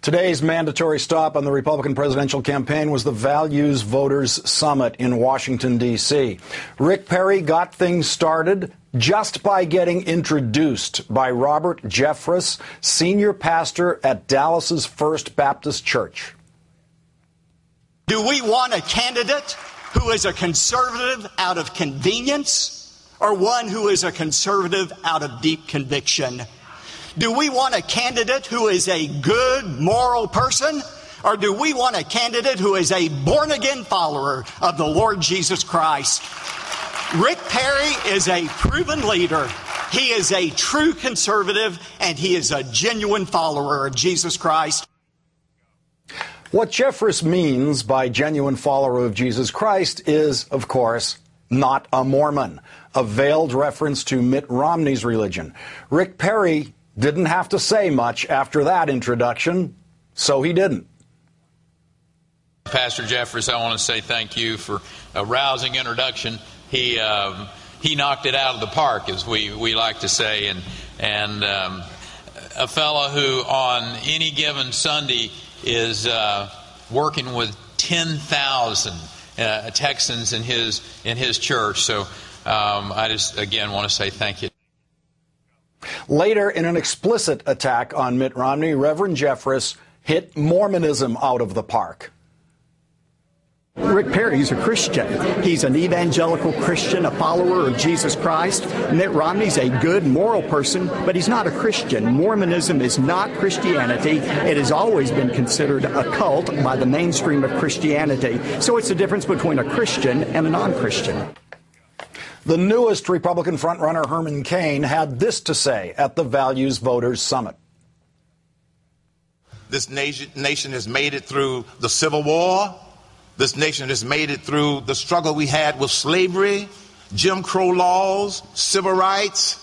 Today's mandatory stop on the Republican presidential campaign was the Values Voters Summit in Washington, D.C. Rick Perry got things started just by getting introduced by Robert Jeffress, senior pastor at Dallas's First Baptist Church. Do we want a candidate who is a conservative out of convenience, or one who is a conservative out of deep conviction? Do we want a candidate who is a good, moral person, or do we want a candidate who is a born-again follower of the Lord Jesus Christ? Rick Perry is a proven leader. He is a true conservative, and he is a genuine follower of Jesus Christ. What Jeffress means by genuine follower of Jesus Christ is, of course, not a Mormon, a veiled reference to Mitt Romney's religion. Rick Perry didn't have to say much after that introduction, so he didn't. Pastor Jeffress, I want to say thank you for a rousing introduction. He knocked it out of the park, as we like to say, and a fellow who on any given Sunday is working with 10,000 Texans in his church. So I just again want to say thank you. Later, in an explicit attack on Mitt Romney, Reverend Jeffress hit Mormonism out of the park. Rick Perry's a Christian. He's an evangelical Christian, a follower of Jesus Christ. Mitt Romney's a good, moral person, but he's not a Christian. Mormonism is not Christianity. It has always been considered a cult by the mainstream of Christianity. So it's the difference between a Christian and a non-Christian. The newest Republican frontrunner, Herman Cain, had this to say at the Values Voters Summit. This nation has made it through the Civil War. This nation has made it through the struggle we had with slavery, Jim Crow laws, civil rights.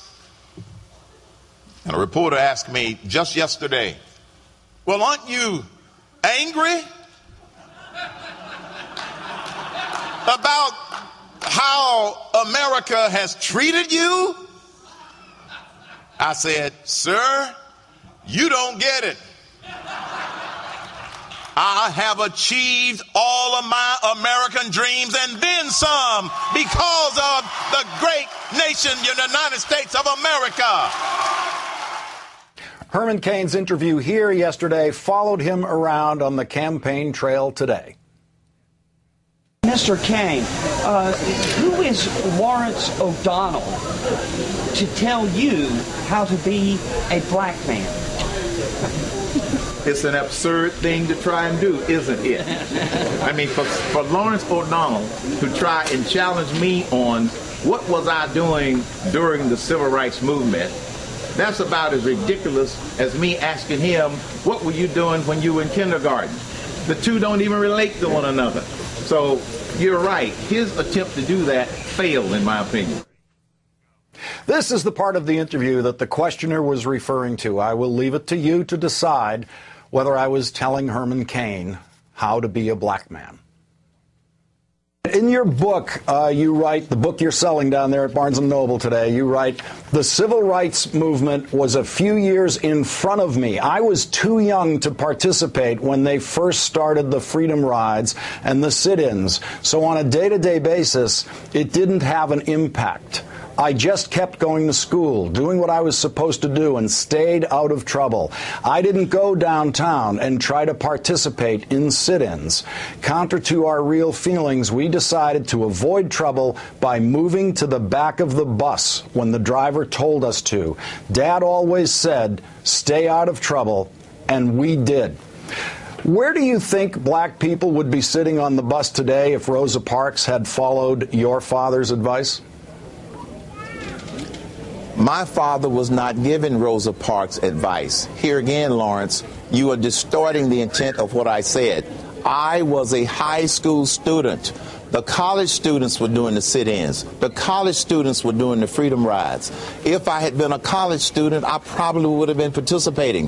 And a reporter asked me just yesterday, well, aren't you angry about how America has treated you? I said, sir, you don't get it. I have achieved all of my American dreams and then some because of the great nation, the United States of America. Herman Cain's interview here yesterday followed him around on the campaign trail today. Mr. Cain, who is Lawrence O'Donnell to tell you how to be a black man? It's an absurd thing to try and do, isn't it? I mean, for Lawrence O'Donnell to try and challenge me on what was I doing during the civil rights movement, that's about as ridiculous as me asking him, what were you doing when you were in kindergarten? The two don't even relate to one another. So you're right. His attempt to do that failed, in my opinion. This is the part of the interview that the questioner was referring to. I will leave it to you to decide whether I was telling Herman Cain how to be a black man. In your book, you write, the book you're selling down there at Barnes & Noble today, you write, the civil rights movement was a few years in front of me. I was too young to participate when they first started the freedom rides and the sit-ins. So on a day-to-day basis, it didn't have an impact. I just kept going to school, doing what I was supposed to do, and stayed out of trouble. I didn't go downtown and try to participate in sit-ins. Counter to our real feelings, we decided to avoid trouble by moving to the back of the bus when the driver told us to. Dad always said, stay out of trouble, and we did. Where do you think black people would be sitting on the bus today if Rosa Parks had followed your father's advice? My father was not giving Rosa Parks advice. Here again, Lawrence, you are distorting the intent of what I said. I was a high school student The college students were doing the sit-ins. The college students were doing the freedom rides. If I had been a college student, I probably would have been participating.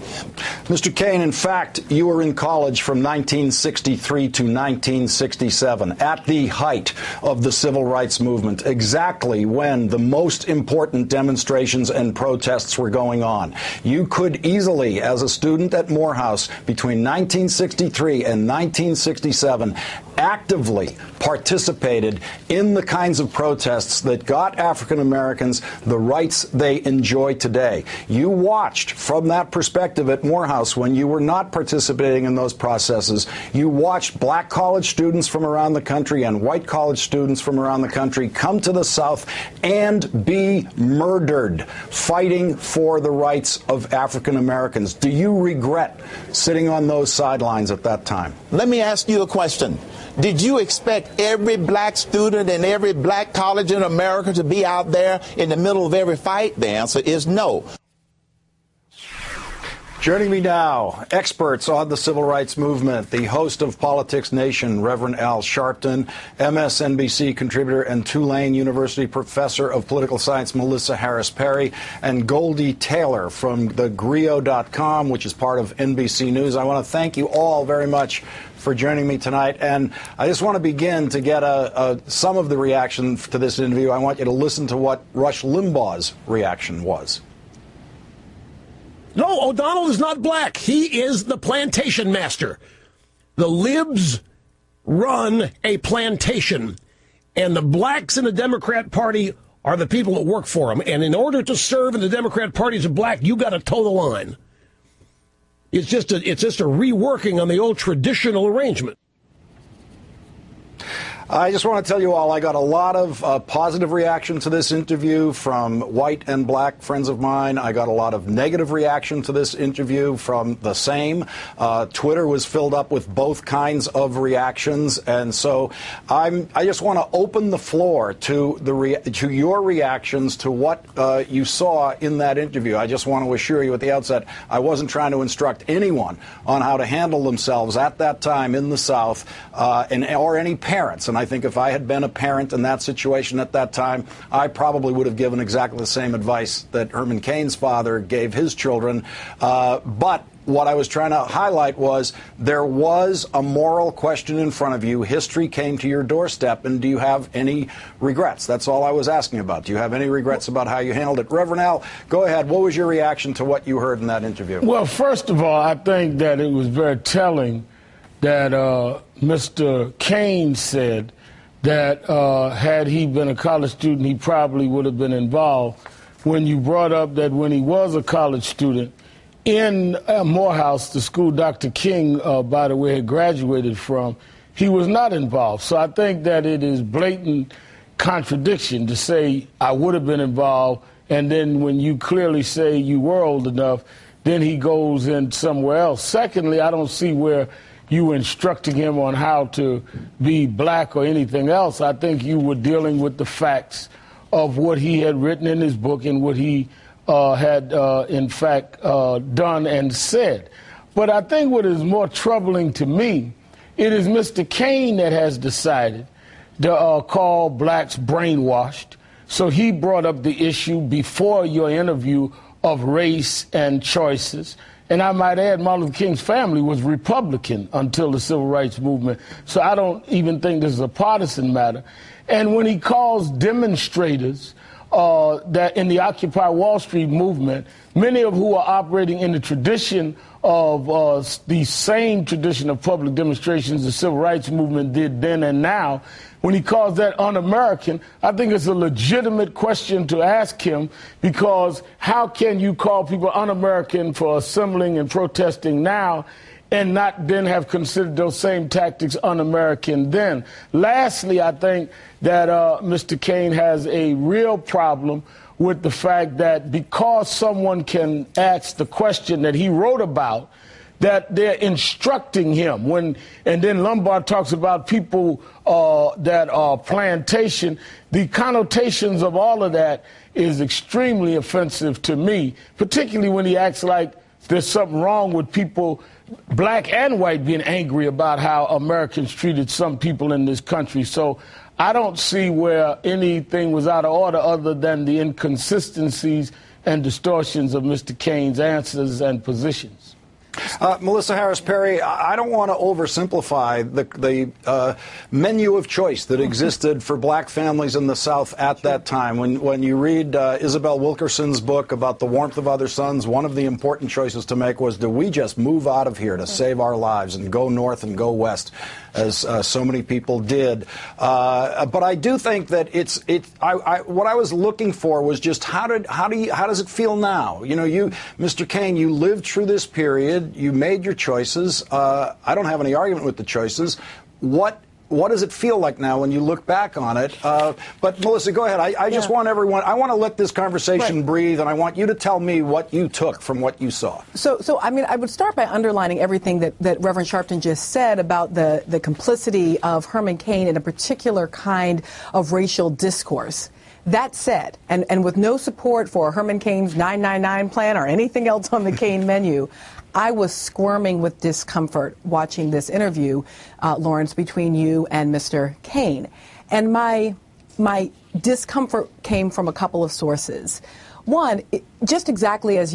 Mr. Cain, in fact, you were in college from 1963 to 1967, at the height of the civil rights movement, exactly when the most important demonstrations and protests were going on. You could easily, as a student at Morehouse, between 1963 and 1967, actively participated in the kinds of protests that got African Americans the rights they enjoy today. You watched from that perspective at Morehouse when you were not participating in those processes. You watched black college students from around the country and white college students from around the country come to the South and be murdered fighting for the rights of African Americans. Do you regret sitting on those sidelines at that time? Let me ask you a question. Did you expect every black student in every black college in America to be out there in the middle of every fight? The answer is no. Joining me now, experts on the civil rights movement, the host of Politics Nation, Reverend Al Sharpton, MSNBC contributor and Tulane University professor of political science, Melissa Harris Perry, and Goldie Taylor from the Grio.com, which is part of NBC News. I want to thank you all very much for joining me tonight. And I just want to begin to get some of the reaction to this interview. I want you to listen to what Rush Limbaugh's reaction was. No, O'Donnell is not black. He is the plantation master. The libs run a plantation, and the blacks in the Democrat Party are the people that work for them. And in order to serve in the Democrat Party as a black, you got to toe the line. It's just a reworking on the old traditional arrangement. I just want to tell you all, I got a lot of positive reaction to this interview from white and black friends of mine. I got a lot of negative reaction to this interview from the same. Twitter was filled up with both kinds of reactions, and so I just want to open the floor to your reactions to what you saw in that interview. I just want to assure you at the outset, I wasn't trying to instruct anyone on how to handle themselves at that time in the South, or any parents. And I think if I had been a parent in that situation at that time, I probably would have given exactly the same advice that Herman Cain's father gave his children. But what I was trying to highlight was there was a moral question in front of you. History came to your doorstep, and do you have any regrets? That's all I was asking about. Do you have any regrets about how you handled it? Reverend Al, go ahead. What was your reaction to what you heard in that interview? Well, first of all, I think that it was very telling that Mr. Cain said that had he been a college student, he probably would have been involved. When you brought up that when he was a college student in Morehouse, the school Dr. King, by the way, had graduated from, he was not involved. So I think that it is blatant contradiction to say I would have been involved, and then when you clearly say you were old enough, then he goes in somewhere else. Secondly, I don't see where you were instructing him on how to be black or anything else. I think you were dealing with the facts of what he had written in his book and what he had, in fact, done and said. But I think what is more troubling to me, it is Mr. Cain that has decided to call blacks brainwashed. So he brought up the issue before your interview of race and choices. And I might add, Martin Luther King's family was Republican until the Civil Rights Movement. So I don't even think this is a partisan matter. And when he calls demonstrators that in the Occupy Wall Street movement, many of who are operating in the tradition of the same tradition of public demonstrations the Civil Rights Movement did then and now, when he calls that un-American, I think it's a legitimate question to ask him, because how can you call people un-American for assembling and protesting now and not then have considered those same tactics un-American then? Lastly, I think that Mr. Cain has a real problem with the fact that because someone can ask the question that he wrote about, that they're instructing him. And then Lombard talks about people that are plantation. The connotations of all of that is extremely offensive to me, particularly when he acts like there's something wrong with people, black and white, being angry about how Americans treated some people in this country. So I don't see where anything was out of order other than the inconsistencies and distortions of Mr. Cain's answers and positions. Melissa Harris Perry, I don't want to oversimplify the menu of choice that existed for black families in the South at that time. When you read Isabel Wilkerson's book about the warmth of other suns, one of the important choices to make was, do we just move out of here to save our lives and go north and go west, as so many people did? But I do think that what I was looking for was just how does it feel now? You know, Mr. Cain, you lived through this period. You made your choices. I don't have any argument with the choices. What does it feel like now when you look back on it? But Melissa, go ahead. I just want everyone, I want to let this conversation breathe, and I want you to tell me what you took from what you saw. So I mean, I would start by underlining everything that Reverend Sharpton just said about the complicity of Herman Cain in a particular kind of racial discourse. That said, and with no support for Herman Cain's 999 plan or anything else on the Cain menu, I was squirming with discomfort watching this interview, Lawrence, between you and Mr. Cain. And my discomfort came from a couple of sources. One, just exactly as you